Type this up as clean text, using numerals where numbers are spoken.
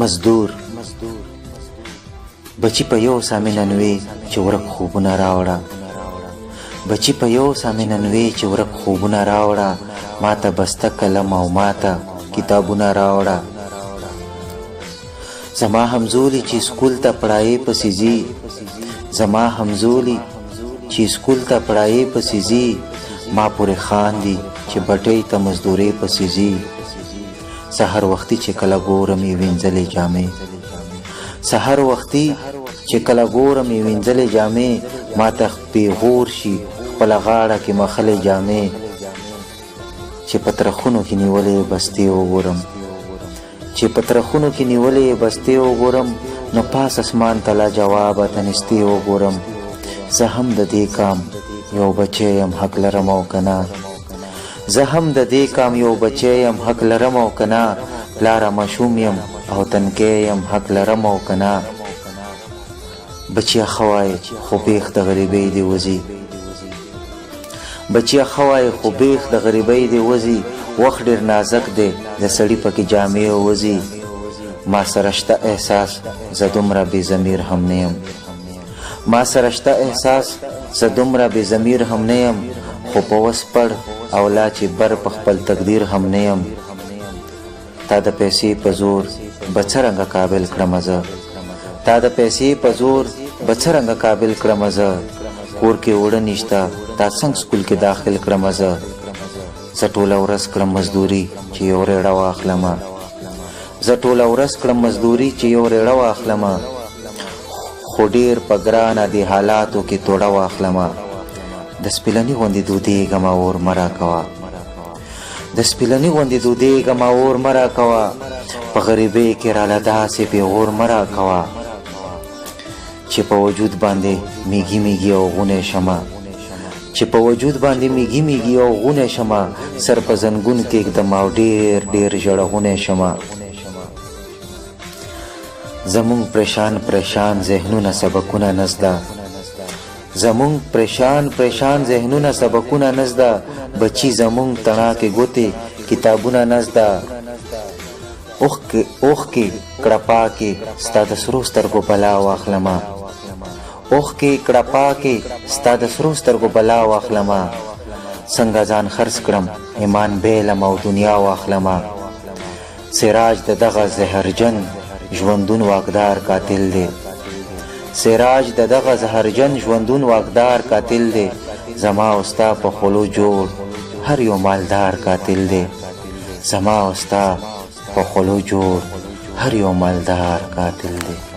مزدور بچی په یو سامي ننوي چې ورک خوبونه راوړه بچی په یو سامي ننوي چې ورک خوبونه راوړه ماته بسته قلم او ماته کتابونه راوړه زما همزولي چې سکول ته پړایې پسې ځي زما همزولي چې سکول ته پړایې پسې ځي ما پورې خاندي چې بټۍ ته مزدورۍ پسې ځي سحر وختي چې کله ګورم یې وینځلې جامې سحر وختي چې کله ګورم یې وینځلې جامې ما ته پیغور شي خپله غاړه کې مخلې جامې چې په ترخونو کې نیولې بستې وګورم چې په ترخونو کې نیولې بستې وګورم نو پاس اسمان ته لا جوابه تنستې وګورم زه هم د دې کام یو بچی یم حق لرم او که نه زه هم د دې کام یو بچی یم حق لرم او که نه پلاره مشوم یم او تنکی یم حق لرم او که نه بچیه ښه وایې خو بیخ د غریبۍ دې وځي بچیه ښه وایې خو بیخ د غریبۍ دې وځي وخت ډېر نازک دی د سړي پکې جامې وځي ما سره شته احساس زه دومره بې ضمیر هم نه یم ما سره شته احساس زه دومره بې ضمیر هم نه یم خو په وس پړ او لا چې بر په خپل تقدیر هم نه یم تا د پیسې په زور به څرنګه قابل کړمه زه تا د پیسې په زور به څرنګه قابل کړمه زه کور کې اوړه نشته تا څنګه سکول کې داخل کړمه زه زه ټوله ورځ کړم مزدوري چې یو ریړه واخلمه زه ټوله ورځ کړم مزدوري چې یو ریړه واخلمه خو ډېر په ګرانه دې حالاتو کې توړه واخلمه د سپیلني غوندې دودېږمه اور مه راکوه د سپیلني غوندې دودېږمه اور مه راکوه په غریبۍ کې راله داسې پیغور مه راکوه چې په وجود باندې میږي میږي او غونی شمه چې په وجود باندې میږي میږي او غونی شمه سر په زنګون کېږدم او ډېر ډېر ژړغونی شمه زمونږ پریشان پریشان ذهنونه سبقونه نزده زمونږ پریشان پریشان ذهنونه سبقونه نزده بچی زمونږ تڼاکې ګوتې کتابونه نزده اوښکې کړپا کې ستا د سرو سترګو بلا واخلمه اوښکې کړپا کې ستا د سرو سترګو بلا واخلمه څنګه ځان خرڅ کړم ایمان بیلم او دنیا واخلمه سراج د دغه زهرجن ژوندون واکدار قاتل دی سراج د دغه زهرجن ژوندون واکدار قاتل دی زما او ستا په خولو جوړ هر یو مالدار قاتل دی زما او ستا په خولو جوړ هر یو مالدار قاتل دی